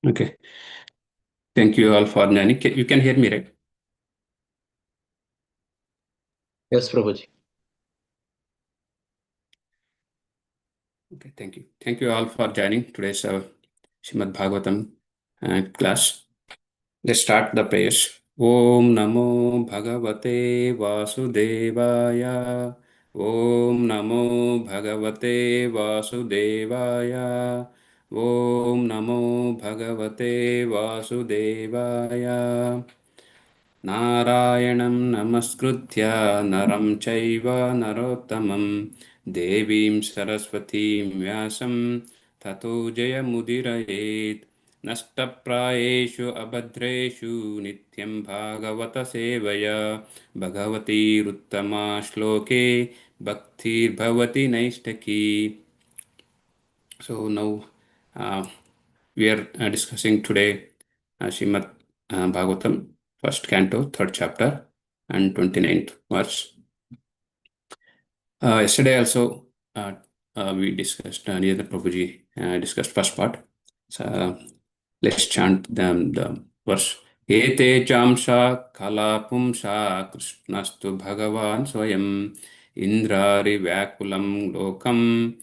Okay. Thank you all for joining. You can hear me, right? Yes, Prabhuji. Okay, thank you. Thank you all for joining today's Srimad Bhagavatam class. Let's start the prayers. Om Namo Bhagavate Vasudevaya. Om Namo Bhagavate Vasudevaya. Om Namo Bhagavate Vasudevaya. नारायणं नमस्कृत्य नरं चैव नरोत्तमं देवीं सरस्वतीं व्यासं ततो जयमुदीरयेत् नष्टप्रायेषु अभद्रेषु नित्यं भागवत सेवया भगवतीरुत्तमा श्लोके भक्तिर्भवति नैष्ठकी. So now we are discussing today Srimad Bhagavatam, first canto, third chapter, and 29th verse. Yesterday also we discussed, near the Prabhuji discussed first part. So let's chant the verse. Ete chamsha kala pumsa krishnastu bhagavan swayam indrari vyakulam lokam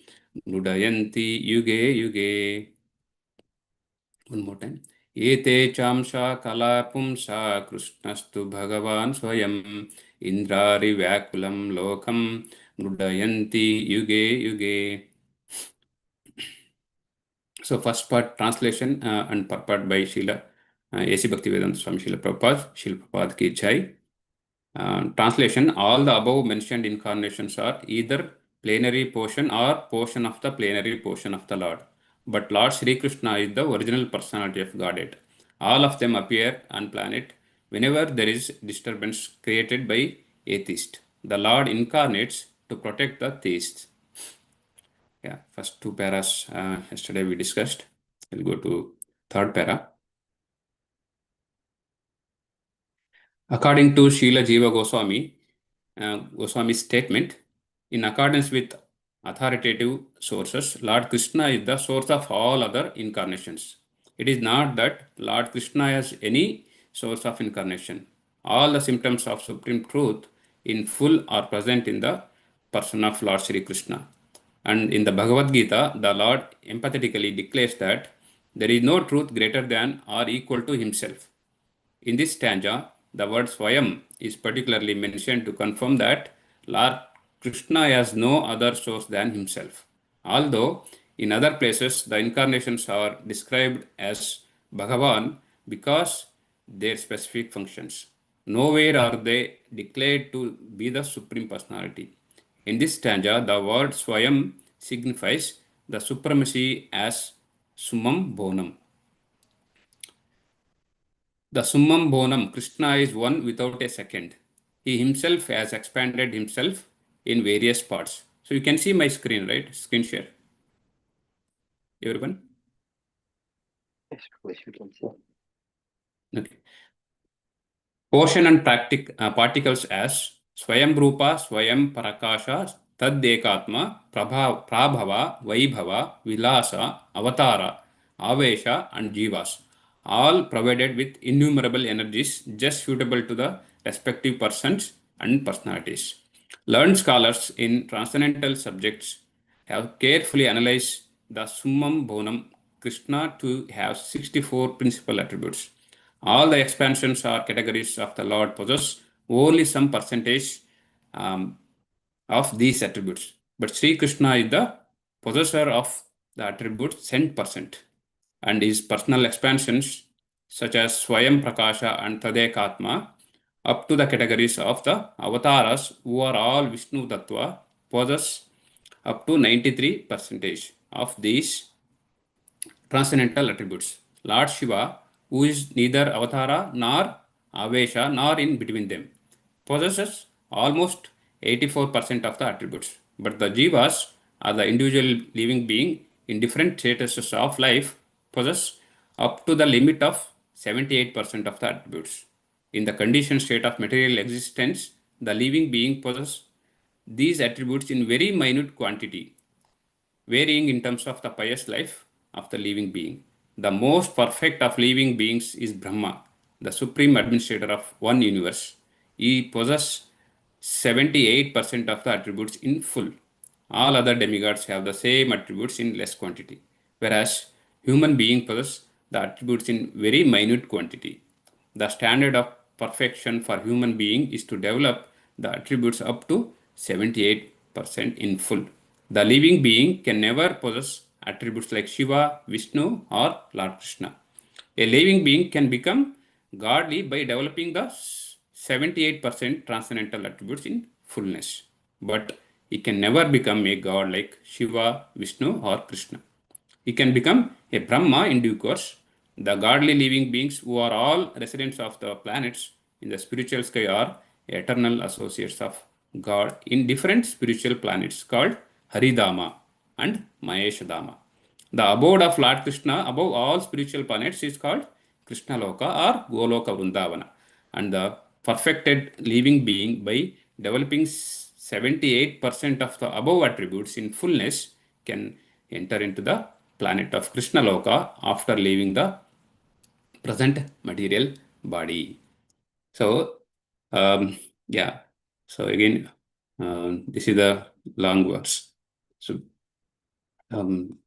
nudayanti yuge yuge. One more time. Ete chamsha kala pumsa krishnastu bhagavan swayam indrari vyakulam lokam nudayanti yuge yuge. So first part translation and part by Srila A.C. Bhaktivedanta Swami Srila Prabhupada ki jai. Translation: all the above mentioned incarnations are either plenary portion or portion of the plenary portion of the Lord. But Lord Sri Krishna is the original personality of Godhead. All of them appear on planet whenever there is disturbance created by atheist. The Lord incarnates to protect the theists. Yeah, first two paras yesterday we discussed. We'll go to third para. According to Srila Jiva Goswami's statement, in accordance with authoritative sources, Lord Krishna is the source of all other incarnations. It is not that Lord Krishna has any source of incarnation. All the symptoms of supreme truth in full are present in the person of Lord Sri Krishna. And in the Bhagavad Gita, the Lord empathetically declares that there is no truth greater than or equal to himself. In this stanza, the word Swayam is particularly mentioned to confirm that Lord Krishna has no other source than himself. Although in other places the incarnations are described as Bhagavan because their specific functions. Nowhere are they declared to be the Supreme Personality. In this stanza, the word Swayam signifies the supremacy as Summam Bonam. The Summam Bonam, Krishna is one without a second. He himself has expanded himself in various parts. So you can see my screen, right? Screen share. Everyone? Yes, Prabhuji, we can see. Okay. Portion and particles as Swayam Rupa, Swayam Prakasha, Taddekatma, Prabhava, Vaibhava, Vilasa, Avatara, Avesha, and Jivas, all provided with innumerable energies just suitable to the respective persons and personalities. Learned scholars in transcendental subjects have carefully analyzed the Summam Bonam Krishna to have 64 principal attributes. All the expansions or categories of the Lord possess only some percentage of these attributes. But Sri Krishna is the possessor of the attribute 100%. And his personal expansions, such as Swayam Prakasha and Tadekatma, up to the categories of the avatars, who are all Vishnu Tattva, possess up to 93% of these transcendental attributes. Lord Shiva, who is neither avatara nor avesha nor in between them, possesses almost 84% of the attributes. But the jivas, are the individual living being in different statuses of life, possess up to the limit of 78% of the attributes. In the conditioned state of material existence, the living being possesses these attributes in very minute quantity, varying in terms of the pious life of the living being. the most perfect of living beings is Brahma, the supreme administrator of one universe. He possesses 78% of the attributes in full. All other demigods have the same attributes in less quantity, whereas human being possess the attributes in very minute quantity. The standard of perfection for human being is to develop the attributes up to 78% in full. The living being can never possess attributes like Shiva, Vishnu, or Lord Krishna. A living being can become godly by developing the 78% transcendental attributes in fullness, but he can never become a god like Shiva, Vishnu, or Krishna. He can become a Brahma in due course. The godly living beings who are all residents of the planets in the spiritual sky are eternal associates of God in different spiritual planets called Haridama and Maheshadama. The abode of Lord Krishna above all spiritual planets is called Krishna Loka or Goloka Vrindavana. And the perfected living being, by developing 78% of the above attributes in fullness, can enter into the planet of Krishna Loka after leaving the present material body. So, yeah. So again, this is the long words. So, um,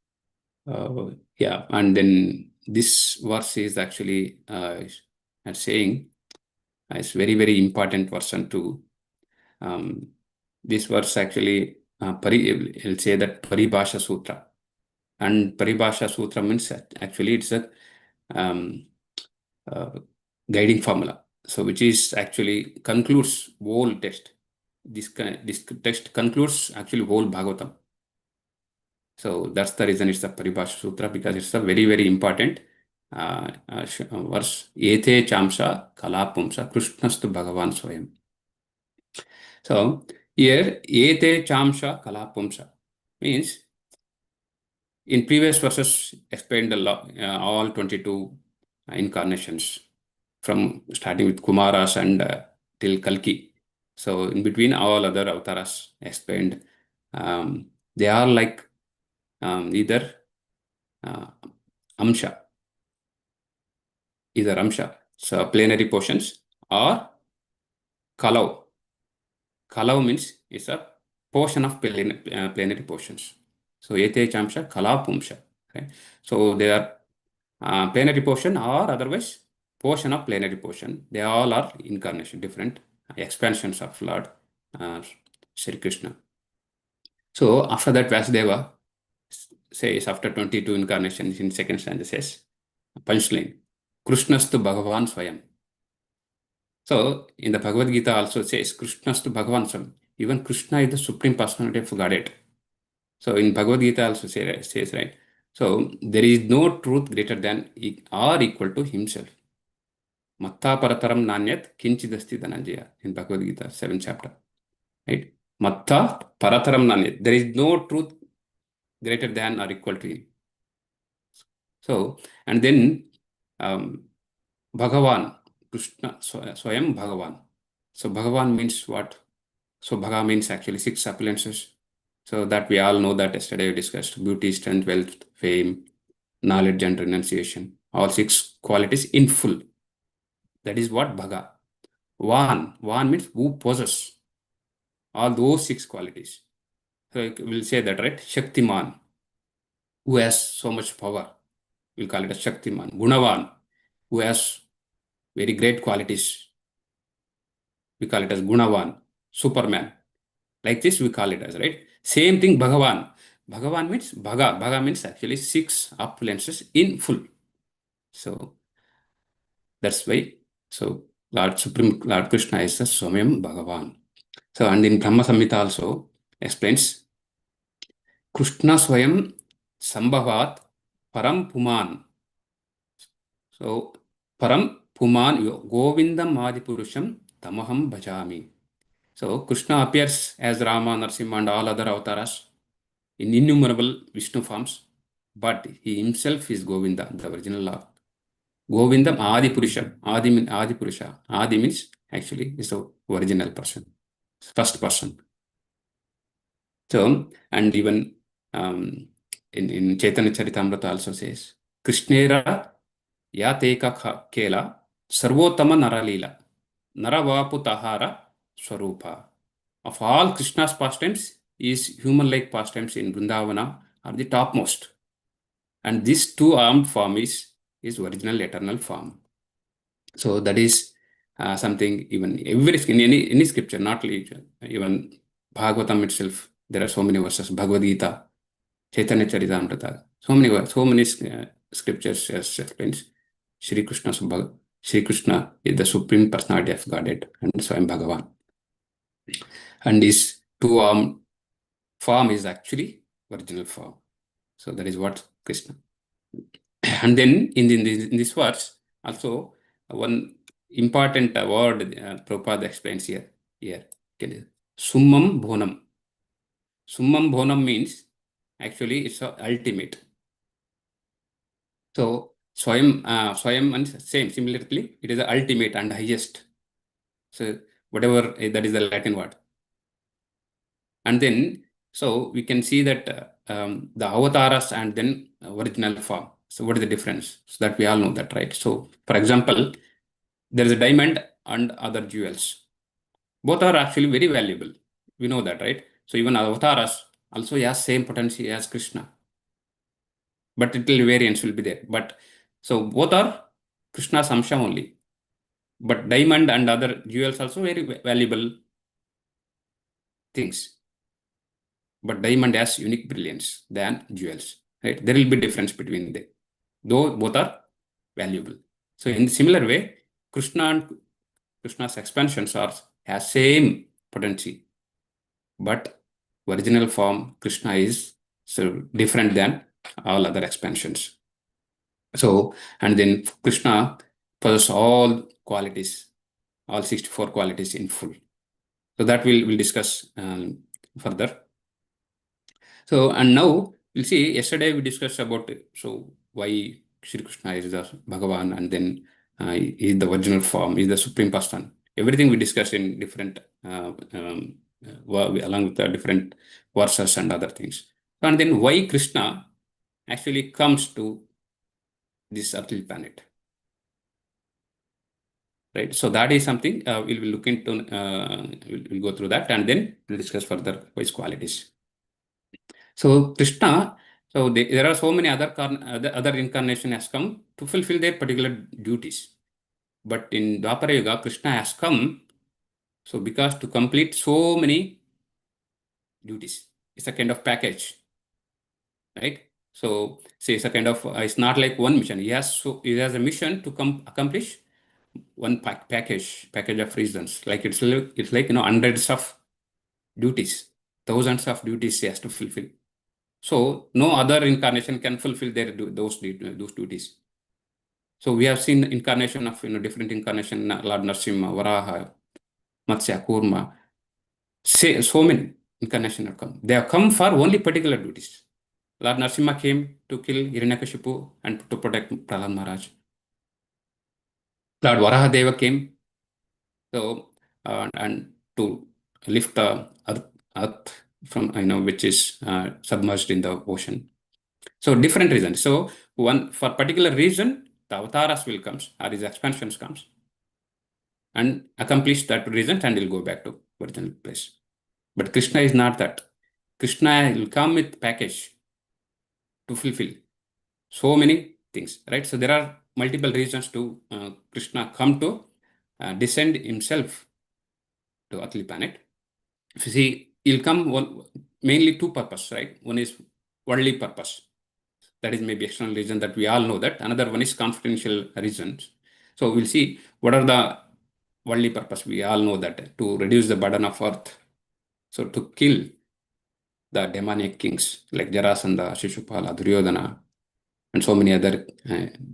yeah, and then this verse is actually saying it's very, very important version too. This verse actually, will say that Paribhasha Sutra. And Paribhasha Sutra means actually it's a um, uh, guiding formula. So which is actually concludes whole text. This text concludes actually whole Bhagavatam. So that's the reason it's a Paribhasha Sutra, because it's a very, very important verse. Ete chamsa kalapumsa krishnastu bhagavan swayam. So here, ete chamsa kalapumsa means in previous verses explained all 22 incarnations from starting with Kumaras and till Kalki. So in between all other avatars explained, they are like either uh, Amsha, so plenary portions, or Kalau. Kalau means it's a portion of plenary portions. So Ete Chamsha, Kala Pumsha. Okay? So they are plenary portion or otherwise portion of plenary portion. They all are incarnation, different expansions of Lord Sri Krishna. So after that, Vasudeva says, after 22 incarnations in second stanza says, punchline, Krishnastu Bhagavan Swayam. So in the Bhagavad Gita also says, Krishnastu Bhagavan Swayam. Even Krishna is the supreme personality of Godhead. So in Bhagavad Gita also says, right? So there is no truth greater than or equal to himself. Matta parataram nanyat kinchidasti dhananjaya in Bhagavad Gita, 7th chapter. Right? Matta parataram nanyat. There is no truth greater than or equal to him. So, and then Bhagavan, Krishna, Swayam Bhagavan. So Bhagavan means what? So Bhaga means actually 6 appearances. So that we all know that yesterday we discussed: beauty, strength, wealth, fame, knowledge, and renunciation. All 6 qualities in full. That is what Bhaga. Van means who possesses all those 6 qualities. So we'll say that, right? Shaktiman, who has so much power. We'll call it a Shaktiman. Gunavan, who has very great qualities. We call it as Gunavan. Superman. Like this we call it as, right? Same thing, Bhagavan. Bhagavan means Bhaga. Bhaga means actually 6 opulences in full. So that's why. So Supreme Lord Krishna is the Swayam Bhagavan. So and in Brahma Samhita also explains Krishna Swayam Sambhavat Param Puman. So Param Puman Govindam Adipurusham Tamaham Bhajami. So Krishna appears as Rama, Narasimha, and all other avatars in innumerable Vishnu forms, but he himself is Govinda, the original Lord. Govindam Adi Purusham. Adi Purusha. Adi means actually is the original person, first person. So, and even in Chaitanya Charitamrita also says, Krishnera Yateka Kela Sarvotama Naralila Naravapu Tahara Swarupa. Of all Krishna's pastimes, is human-like pastimes in Vrindavana are the topmost. And this two-armed form is his original eternal form. So that is something even in any scripture, not even Bhagavatam itself. There are so many verses. Bhagavad Gita, Chaitanya Charitamrita, so many scriptures explains Shri Krishna is the supreme personality of Godhead and Swayam Bhagavan. And his two-armed form is actually original form. So that is what Krishna. And then in this verse, also one important word Prabhupada explains here. Okay. Summam Bhonam. Summam Bhonam means actually it's a ultimate. So Swayam and similarly, it is the ultimate and highest. So whatever that is the Latin word. And then so we can see that the avatars and then original form. So what is the difference? So that we all know that, right? So for example, there is a diamond and other jewels. Both are actually very valuable. We know that, right? So even avatars also has same potential as Krishna. But little variance will be there. But so both are Krishna's Amsha only. But diamond and other jewels also very valuable things. But diamond has unique brilliance than jewels, right? There will be difference between them, though both are valuable. So in similar way, Krishna and Krishna's expansions has same potential, but original form Krishna is so different than all other expansions. So and then Krishna possesses all qualities, all 64 qualities in full. So that we'll discuss further. So, and now we'll see, yesterday we discussed about so why Shri Krishna is the Bhagavan and then is the original form, is the supreme person. Everything we discussed in different, along with the different verses and other things. And then why Krishna actually comes to this earthly planet. Right. So that is something we'll look into, we'll go through that and then we'll discuss further his qualities. So Krishna, so there are so many other incarnation has come to fulfill their particular duties. But in Dwapara Yuga, Krishna has come so because to complete so many duties. It's a kind of package, right? So say it's a kind of it's not like one mission. He has a mission to accomplish one package of reasons. Like it's like hundreds of duties, thousands of duties he has to fulfill. So no other incarnation can fulfill those duties. So we have seen incarnation of different incarnation, Lord Narasimha, Varaha, Matsya, Kurma. So many incarnations have come. They have come for only particular duties. Lord Narasimha came to kill Hiranyakashipu and to protect Prahlad Maharaj. Lord Varaha Deva came and to lift the earth from which is submerged in the ocean. So different reasons. So one for particular reason, the avatars will comes or his expansions comes and accomplish that reason and will go back to original place. But Krishna is not that. Krishna will come with package to fulfill so many things, right? So there are multiple reasons to Krishna come to descend himself to earthly planet. If you see, he'll come mainly two purpose, right? One is worldly purpose. That is maybe external reason that we all know that. Another one is confidential reasons. So we'll see what are the worldly purpose. We all know that to reduce the burden of earth. So to kill the demonic kings like Jarasandha, Shishupala, Duryodhana, and so many other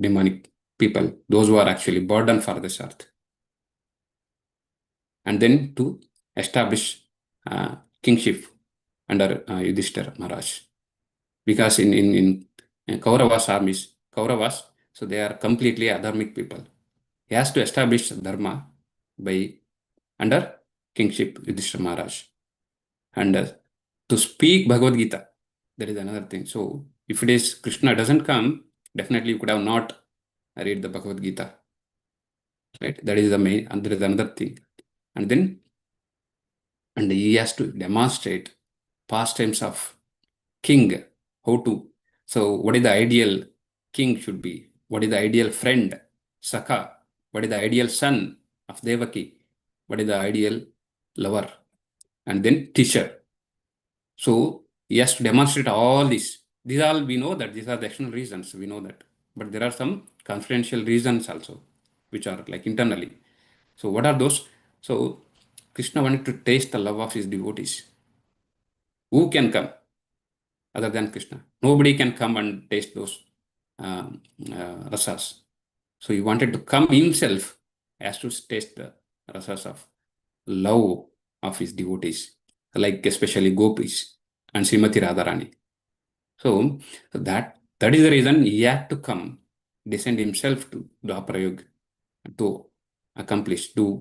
demonic people, those who are actually burden for this earth. And then to establish kingship under Yudhishthira Maharaj. Because in Kauravas armies, so they are completely adharmic people. He has to establish dharma by under kingship Yudhishthira Maharaj. And to speak Bhagavad Gita, that is another thing. So if it is Krishna doesn't come, definitely you could have not read the Bhagavad Gita. Right? That is the main, and there is another thing. And then, and he has to demonstrate pastimes of king, how to. So, what is the ideal king should be? What is the ideal friend, Saka? What is the ideal son of Devaki? What is the ideal lover? And then teacher. So, he has to demonstrate all this. These all we know that these are the external reasons. We know that. But there are some confidential reasons also, which are like internally. So, what are those? So, Krishna wanted to taste the love of his devotees. Who can come other than Krishna? Nobody can come and taste those rasas. So, he wanted to come himself as to taste the rasas of love of his devotees, like especially gopis and Srimati Radharani. So, that is the reason he had to come, descend himself to Dwaparayug to accomplish, to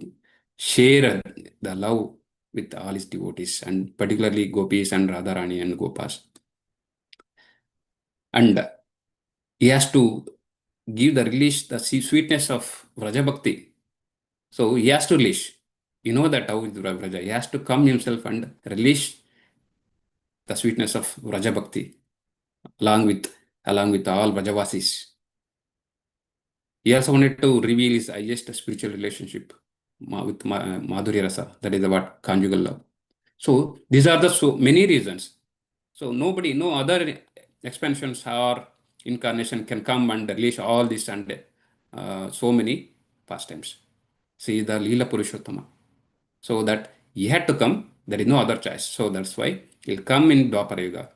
share the love with all his devotees, and particularly gopis and Radharani and Gopas. And he has to give the release, the sweetness of Vraja Bhakti. So he has to release. You know that how is Vraja. He has to come himself and release the sweetness of Vraja Bhakti along with all Vrajavasis. He also wanted to reveal his highest spiritual relationship with Madhurya Rasa, that is what conjugal love. So these are the so many reasons. So no other expansions or incarnation can come and release all this and so many pastimes. See the Leela Purushottama. So that he had to come, there is no other choice. So that's why he'll come in Dwapara Yuga,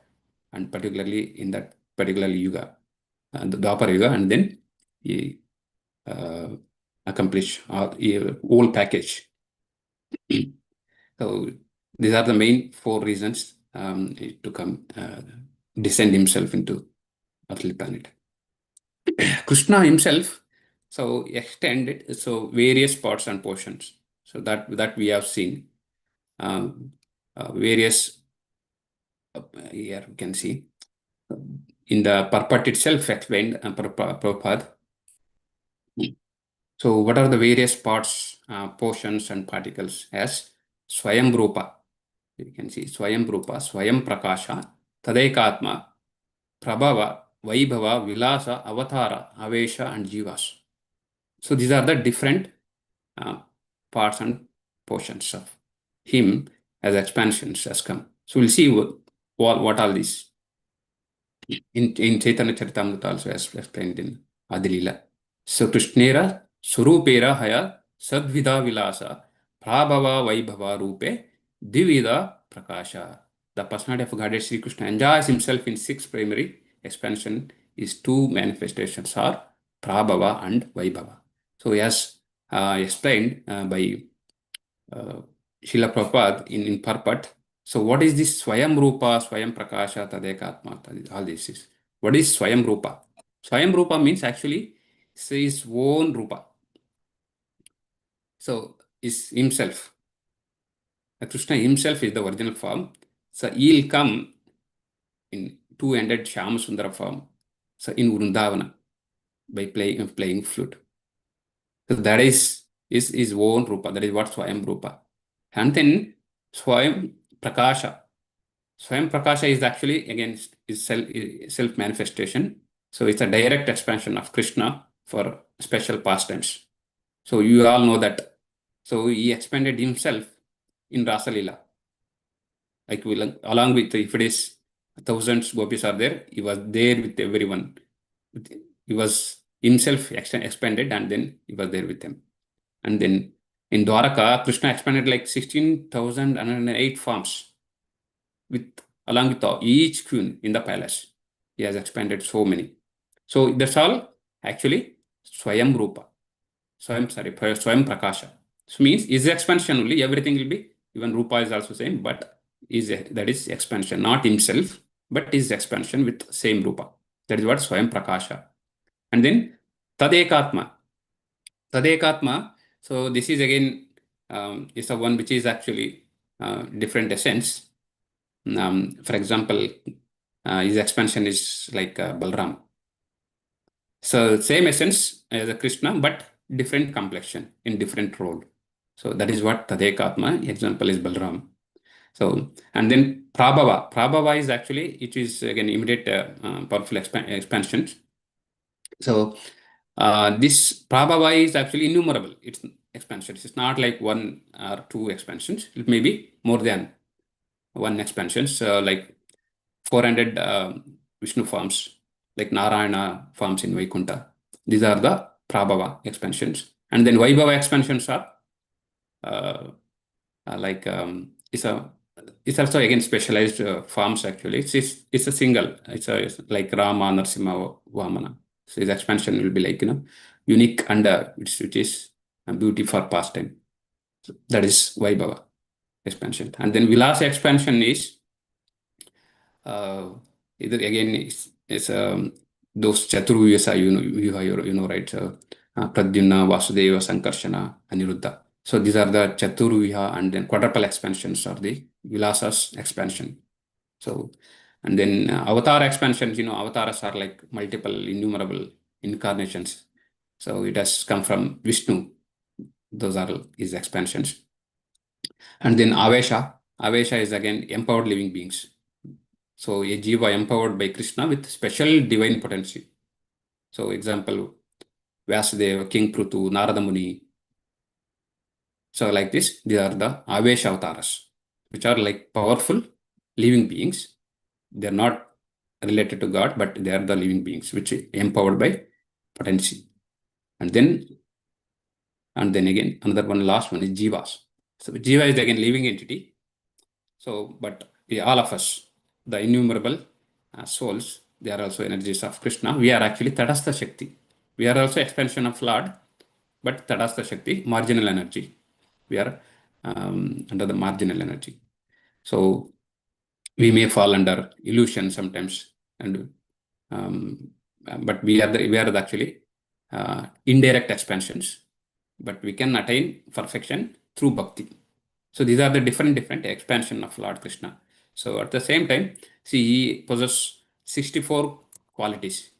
and particularly in that particular Yuga, the Dwapara Yuga, and then he uh, accomplish whole package. So these are the main four reasons to come descend himself into earthly planet. Krishna himself, so extended, so various parts and portions. So that we have seen various. Here we can see in the purport itself explained Prabhupada. So what are the various parts, portions and particles as Swayam Rupa? You can see Swayam Rupa, Swayam Prakasha, Tadekatma, Prabhava, Vaibhava, Vilasa, Avatara, Avesha and Jivas. So these are the different parts and portions of him as expansions has come. So we'll see what all these in Chaitanya Charitamrita also as explained in Adilila. So Krishnera Surupera Haya Sadvida Vilasa Prabhava Vaibhava Rupe Divida Prakasha. The personality of Godhead Sri Krishna enjoys himself in six primary expansion. His two manifestations are Prabhava and Vaibhava. So he has explained by Srila Prabhupada in purport. So what is this Swayam Rupa, Swayam Prakasha, Tadekatma, all this is. What is Swayam Rupa? Swayam Rupa means actually his own Rupa. So is himself. Krishna himself is the original form. So he'll come in two-ended Shyama Sundara form. So in Vrindavana by playing flute. So that is his own Rupa. That is what Swayam Rupa. And then Swayam Prakasha. Swayam Prakasha is actually again is self manifestation. So it's a direct expansion of Krishna for special pastimes. So you all know that. So he expanded himself in Rasa Leela. Like along with, if it is thousands gopis are there, he was there with everyone. He was himself expanded and then he was there with them. And then in Dwaraka, Krishna expanded like 16,108 forms along with each queen in the palace. He has expanded so many. So that's all actually Swayam Rupa. Swayam Prakasha. So means is expansion only, everything will be, even Rupa is also same, but that is expansion, not himself, but is expansion with same Rupa. That is what Swayam Prakasha. And then Tadekatma. Tadekatma, so this is again is the one which is actually different essence. For example, his expansion is like Balram. So same essence as a Krishna, but different complexion in different role. So that is what Tadekatma, example is Balram. So, and then Prabhava. Prabhava is actually, it is again immediate powerful expansion. So this Prabhava is actually innumerable. It's expansions. It's not like one or two expansions. It may be more than one expansion. So like 400 Vishnu forms, like Narayana forms in Vaikuntha. These are the Prabhava expansions. And then Vaibhava expansions are uh, like it's also again specialized forms actually. It's a single. It's like Rama, Narsimha, Vamana. So his expansion will be like unique and which is a beauty for pastime. So that is Vaibhava expansion. And then Vilasa expansion is uh, either again is those Chaturvyasa, right? So, Pradyumna, Vasudeva, Sankarshana, Aniruddha. So these are the Chaturviha and then quadruple expansions are the Vilasas expansion. So, and then avatar expansions, avatars are like multiple, innumerable incarnations. So it has come from Vishnu. Those are his expansions. And then Avesha. Avesha is again empowered living beings. So a jiva empowered by Krishna with special divine potency. So example, Vyasudeva, King Prutu, Narada Muni. So like this, these are the Avesha avatars, which are like powerful living beings. They're not related to God, but they are the living beings, which are empowered by potency. And then again, another one, last one is Jivas. So Jiva is again living entity. So, but all of us, the innumerable souls, they are also energies of Krishna. We are actually Tadastha Shakti. We are also expansion of Lord, but Tadastha Shakti, marginal energy. We are under the marginal energy. So we may fall under illusion sometimes, and but we are actually indirect expansions, but we can attain perfection through bhakti. So these are the different expansion of Lord Krishna. So at the same time, see, he possesses 64 qualities.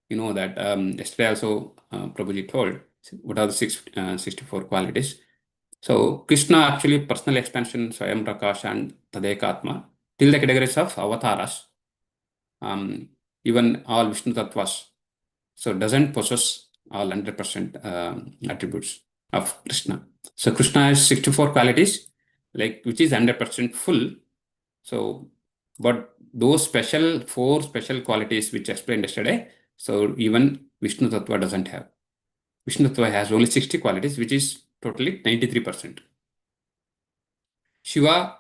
You know that yesterday also Prabhuji told what are the 64 qualities. So Krishna actually personal expansion, Swayam Prakash and Tadekatma, till the categories of avatars, even all Vishnu Tattvas. So doesn't possess all 100% attributes of Krishna. So Krishna has 64 qualities, like which is 100% full. So, but those four special qualities which explained yesterday, so even Vishnu Tattva doesn't have. Vishnu Tattva has only 60 qualities, which is totally 93%. Shiva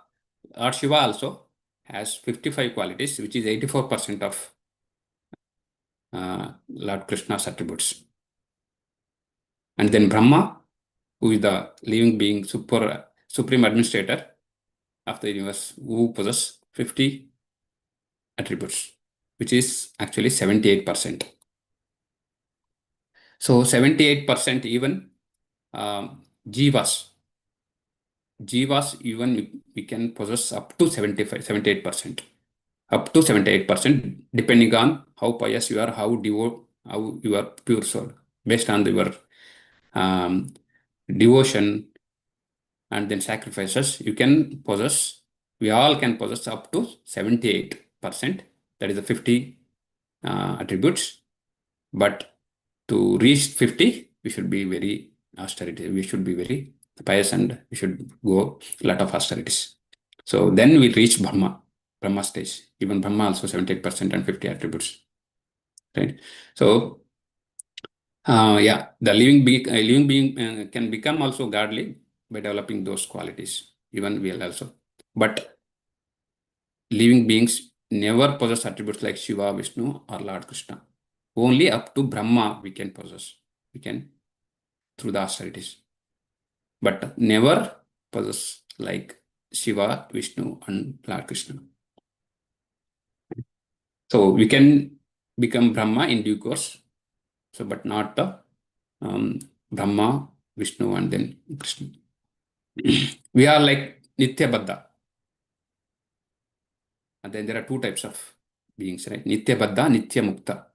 or Shiva also has 55 qualities, which is 84% of Lord Krishna's attributes. And then Brahma, who is the living being, supreme administrator of the universe, who possesses 50 attributes, which is actually 78%. So 78% even jivas even we can possess up to 78%. Up to 78%, depending on how pious you are, how you are pure soul, based on your devotion and then sacrifices, we all can possess up to 78%. That is the 50 attributes. But to reach 50, we should be very austerity. We should be very pious and we should go a lot of austerities. So then we reach Brahma stage. Even Brahma also 78% and 50 attributes. Right? So the living being can become also godly by developing those qualities. Even we also, but living beings never possess attributes like Shiva, Vishnu, or Lord Krishna. Only up to Brahma we can possess. We can through the austerities, but never possess like Shiva, Vishnu, and Lord Krishna. So we can become Brahma in due course. So, but not the Brahma, Vishnu, and then Krishna. We are like Nitya Baddha. And then there are two types of beings, right? Nitya Baddha, Nitya Mukta.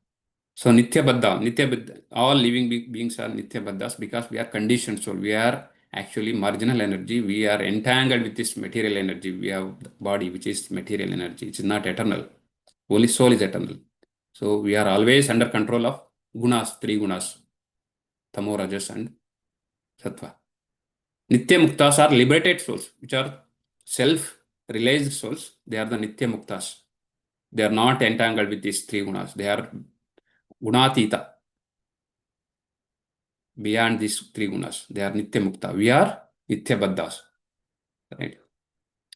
So Nitya Baddha, all living beings are Nitya Baddhas because we are conditioned soul. We are actually marginal energy. We are entangled with this material energy. We have the body, which is material energy. It is not eternal. Only soul is eternal. So we are always under control of gunas, three gunas, tamo, rajas, and sattva. Nitya Muktas are liberated souls, which are self-realized souls. They are the Nitya Muktas. They are not entangled with these three gunas. They are gunatita, beyond these three gunas. They are Nitya Mukta. We are Nitya Baddhas. Right?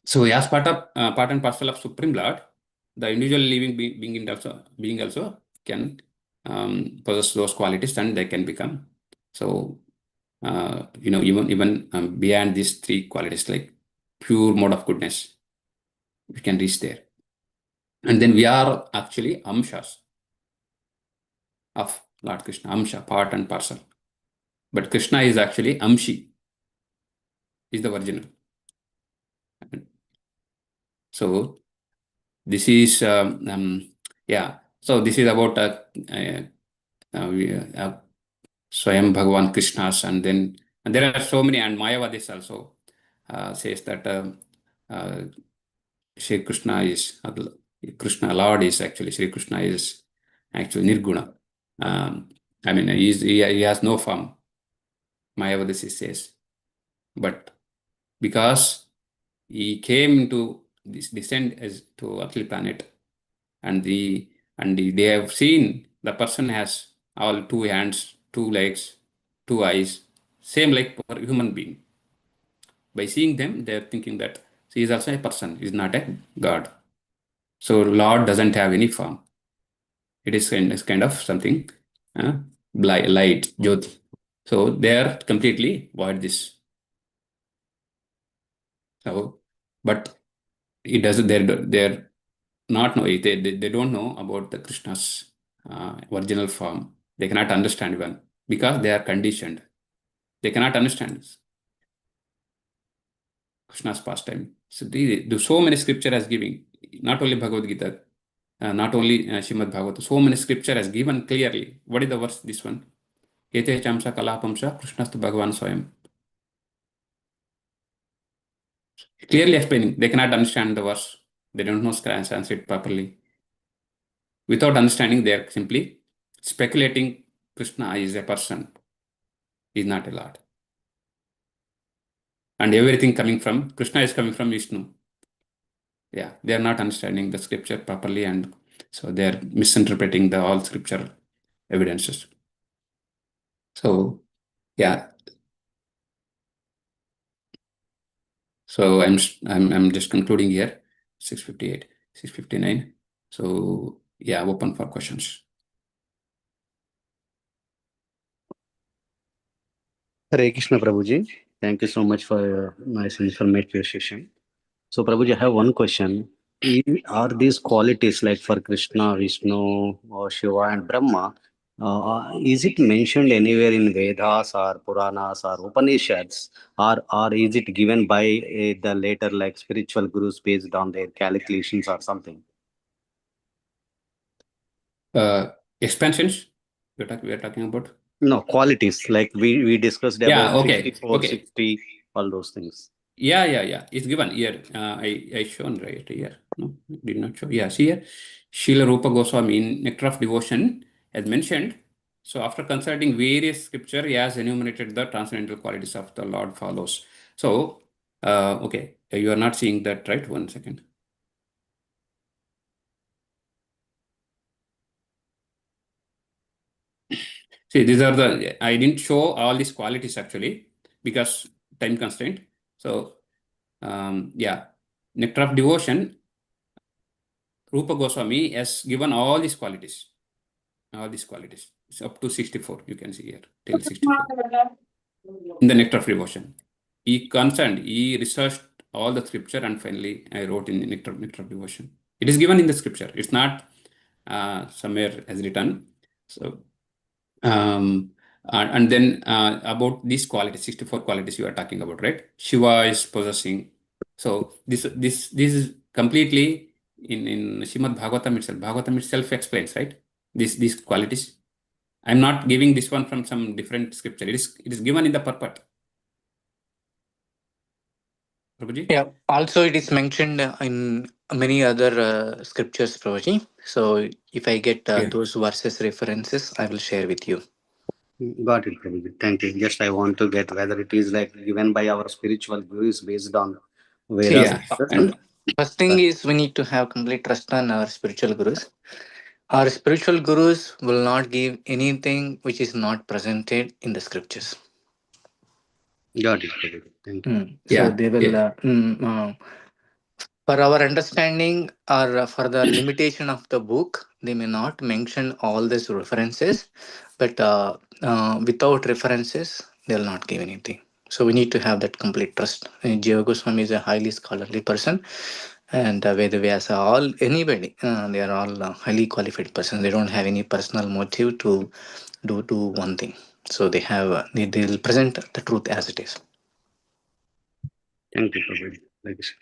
So, as part and parcel of Supreme Lord, the individual living being also can possess those qualities and they can become. So, even beyond these three qualities, like pure mode of goodness, we can reach there. And then we are actually amshas of Lord Krishna, amsha, part and parcel. But Krishna is actually amshi, is the original. So this is So this is about Swayam Bhagavan Krishnas, and there are so many, and Mayavadis also says that uh, Shri Krishna is Krishna Lord is actually Shri Krishna is actually Nirguna. I mean, he has no form. Mayavadis says, but because he came into this descent as to earthly planet, they have seen the person has all two hands, two legs, two eyes, same like for human being. By seeing them, they are thinking that he is also a person, he is not a god. So Lord doesn't have any form. It is kind of something light, jyoti. So they are completely void this. So, but it doesn't. They're not know. They don't know about the Krishna's original form. They cannot understand even because they are conditioned. They cannot understand Krishna's pastime. So so many scripture has given, not only Bhagavad Gita, not only Srimad Bhagavatam, so many scripture has given clearly. What is the verse? This one. Ete chamsa kalapamsa Krishnastu Bhagavan Swayam. Clearly explaining. They cannot understand the verse. They don't know Sanskrit properly. Without understanding, they are simply speculating Krishna is a person, is not a Lord. And everything coming from Krishna is coming from Vishnu. Yeah, they are not understanding the scripture properly, and so they are misinterpreting the all scripture evidences. So, yeah. So I'm just concluding here. 6:58, 6:59. So yeah, open for questions. Hare Krishna Prabhuji. Thank you so much for your nice informative session. So Prabhuji, I have one question. Are these qualities like for Krishna, Vishnu, or Shiva and Brahma, is it mentioned anywhere in Vedas or Puranas or Upanishads, or is it given by the later like spiritual gurus based on their calculations or something? Expansions we are talking about. No, qualities like we discussed Yeah, about okay. 64, 60, all those things. Yeah. It's given here. I shown right here. No, did not show. Yeah, see here. Srila Rupa Goswami in Nectar of Devotion has mentioned. So after consulting various scripture, he has enumerated the transcendental qualities of the Lord follows. So, okay, you are not seeing that, right? 1 second. See, I didn't show all these qualities actually because time constraint. So, yeah, Nectar of Devotion, Rupa Goswami has given all these qualities. All these qualities. It's up to 64. You can see here till 64 in the Nectar of Devotion. He researched all the scripture and finally I wrote in the Nectar of Devotion. It is given in the scripture. It's not somewhere as written. So, and then about these qualities, 64 qualities you are talking about, right? Shiva is possessing. So this is completely in Srimad Bhagavatam itself. Bhagavatam itself explains, right? these qualities. I'm not giving this one from some different scripture. It is given in the purport. Prabhuji? Yeah. Also, it is mentioned in many other scriptures, Prabhuji. So if I get Yeah. those verses references, I will share with you. Got it, Prabhuji. Thank you. Just I want to get whether it is like given by our spiritual gurus based on See, Vedas. Yeah. And first thing is we need to have complete trust on our spiritual gurus. Our spiritual gurus will not give anything which is not presented in the scriptures. Got it, Prabhuji. Thank you. So yeah. they will, Yeah. for our understanding or for the limitation of the book, they may not mention all these references, but without references, they will not give anything. So we need to have that complete trust. Jiva Goswami is a highly scholarly person, and Vedavyasa, all anybody, they are all highly qualified persons. They don't have any personal motive to do one thing. So they have they will present the truth as it is. Thank you, Prabhuji. Thank you, sir.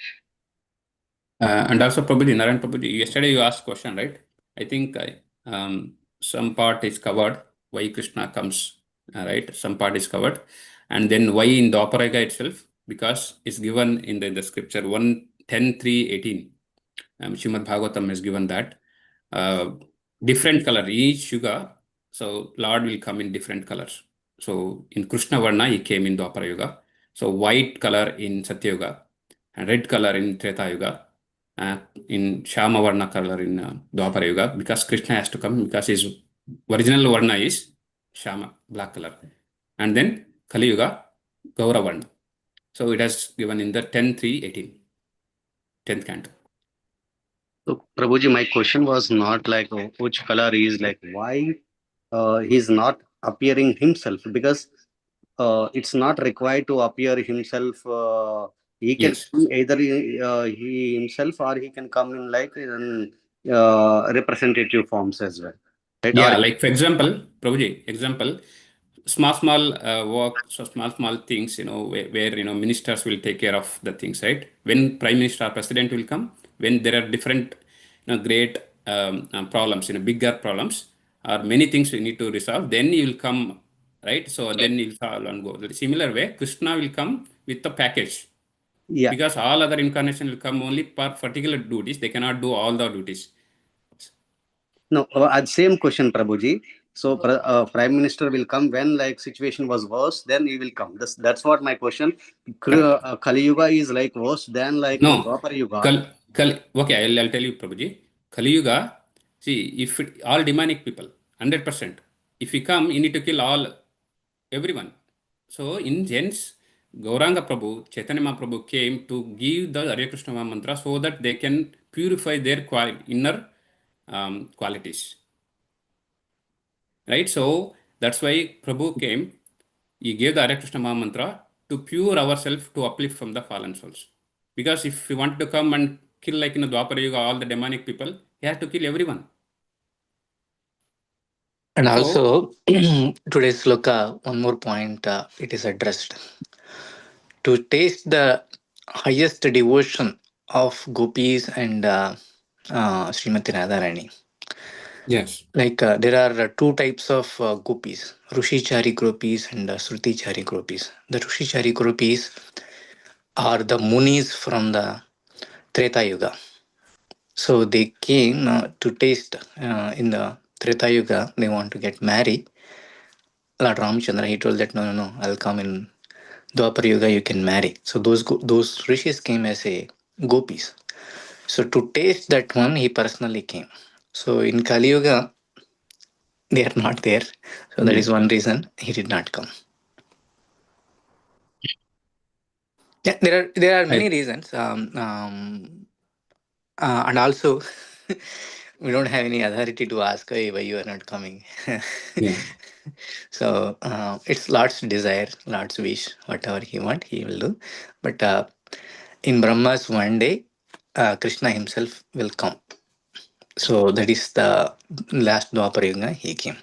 And also, Prabhuji, Narayan Prabhuji, yesterday you asked question, right? I think some part is covered, why Krishna comes, right? Some part is covered. And then why in Dwapara itself, because it's given in the scripture 1:10:3:18. Srimad Bhagavatam is given that. Different color, each yuga, so Lord will come in different colors. So in Krishna Varna, he came in Dwapara Yuga. So white color in Satya Yuga, and red color in Treta Yuga, in Shama Varna color in Dwapara Yuga, because Krishna has to come, because his original Varna is Shama, black color. And then Kali Yuga, Gaura Varna. So it has given in the 10:3:18, 10th canto. So, Prabhuji, my question was not like which color is like why he's not appearing himself, because it's not required to appear himself. He can Yes. come either he himself or he can come in like in representative forms as well. Right? Yeah, Or like for example, Prabhuji, example, small work, so small things, where ministers will take care of the things, right? When prime minister or president will come, when there are different, great problems, bigger problems, or many things we need to resolve, then he will come, right? So then he'll solve and go. The similar way, Krishna will come with the package, yeah, because all other incarnation will come only for particular duties. They cannot do all the duties. no, same question, Prabhuji. So, Prime Minister will come when like situation was worse, then he will come. That's what my question. Correct. Kali Yuga is like worse than like No, Dwapara Yuga. okay, I'll tell you, Prabhuji. Kali Yuga, see, if all demonic people, 100%, if you come, you need to kill everyone. So, in sense, Gauranga Prabhu, Chaitanya Mahaprabhu came to give the Hare Krishna Maha mantra so that they can purify their inner qualities. Right? So, that's why Prabhu came. He gave the Hare Krishna Maha mantra to pure ourselves, to uplift from the fallen souls. Because if we want to come and kill, like in the Dwapara Yuga, all the demonic people, he has to kill everyone. And So, also, today's sloka, one more point, it is addressed. To taste the highest devotion of gopis and Srimati Radharani. yes. Like there are two types of gopis, Rushichari gopis and Srutichari gopis. The Rushichari gopis are the munis from the Treta Yuga. So they came to taste in the Treta Yuga, they want to get married. Lord Ramchandra, he told that no, I'll come in Dwapar Yuga, you can marry. So those rishis came as a gopis. So to taste that one, he personally came. So in Kali Yuga, they are not there. So that is Yeah. one reason he did not come. Yeah, there are many reasons. And also, we don't have any authority to ask, hey, why you are not coming. Yeah. So it's Lord's desire, Lord's wish, whatever he want, he will do. But in Brahma's one day, Krishna himself will come. So that is the last Dwapara Yuga he came.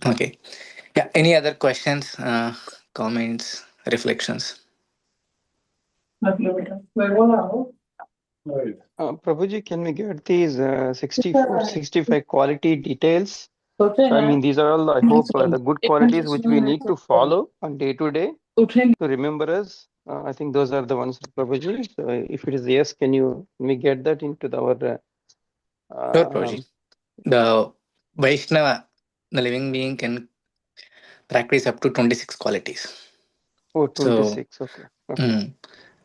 Okay. Yeah. Any other questions, comments, reflections? Prabhuji, can we get these 64, 65 quality details? So, I mean, these are all, I hope, the good qualities which we need to follow on day to day to remember us. I think those are the ones, Prabhuji. So, if it is yes, can we get that into our Sure, Prabhuji. The Vaishnava, the living being, can practice up to 26 qualities. oh, So, 26, okay.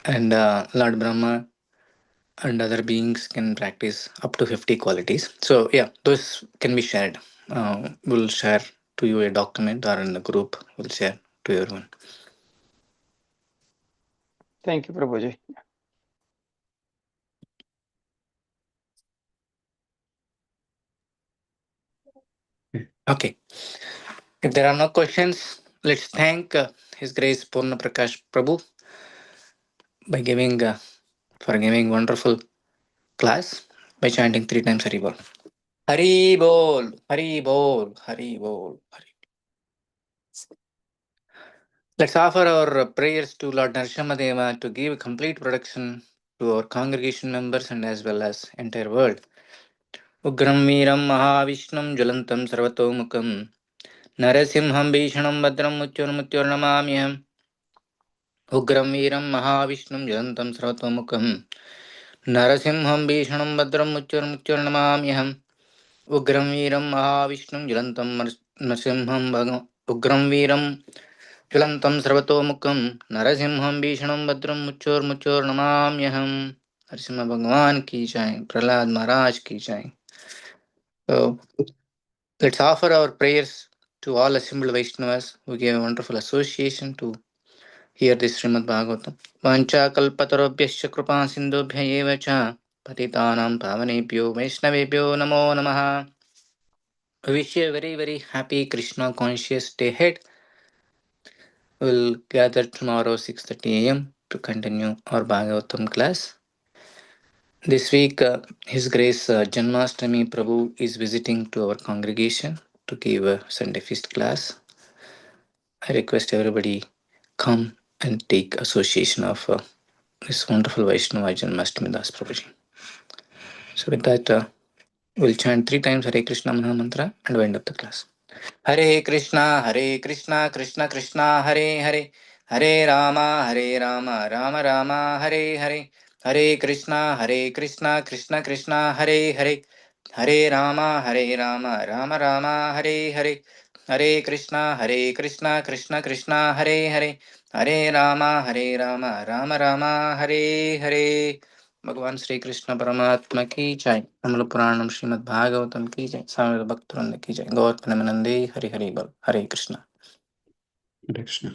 and Lord Brahma and other beings can practice up to 50 qualities. So, yeah, those can be shared. We'll share to you a document, or in the group, we'll share to everyone. Thank you, Prabhuji. Okay. If there are no questions, let's thank His Grace Purna Prakash Prabhu by giving wonderful class by chanting 3 times Hari Bol. Hari Bol, Hari Bol, Hari Bol, Hari. Let's offer our prayers to Lord Narasimhadeva to give complete protection to our congregation members and as well as entire world. Ugram Veeram Mahavishnam Jwalantam Sarvatomukam Narasimham Bhishanam Badram Mutyornamamyam Ugram Veeram Mahavishnam Jwalantam Sarvatomukam Narasimham Bhishanam Badram Mutyornamamyam Ugram Veeram Mahavishnam Jwalantam Narasimham Ugram Veeram Jwalantam Sarvatomukam Narasimham Bhishanam Badram Mutyornamamyam. Narasimha Bhagwan ki jai, Prahlad Maharaj ki jai. So, let's offer our prayers to all assembled Vaishnavas who gave a wonderful association to hear this Srimad Bhagavatam. Vancha kalpatarobhyascha kripa sindhubhya eva cha patitanam pavanebhyo Vaishnavebhyo namo namaha. I wish you a very, very happy Krishna conscious day ahead. We'll gather tomorrow 6:30 a.m. to continue our Bhagavatam class. This week, His Grace Janmashtami Prabhu is visiting to our congregation to give a Sunday feast class. I request everybody come and take association of this wonderful Vaishnava Janmashtami Das Prabhuji. So with that, we'll chant 3 times Hare Krishna Maha Mantra and wind up the class. Hare Krishna, Krishna Krishna, Hare Hare, Hare Rama, Rama Rama, Hare Hare, Hare Krishna, Krishna Krishna, Hare Hare, Hare Rama, Rama Rama, Hare Hare, Hare Krishna, Krishna Krishna, Hare Hare, Hare Rama, Rama Rama, Hare Hare. भगवान श्री कृष्ण परमात्मा की जय। अमल पुराणम श्रीमद् भागवतम की जय। सामवेद भक्तवृंद की जय। गौर प्रेमानंदे हरि हरि बोल। हरे Krishna. Hare Krishna.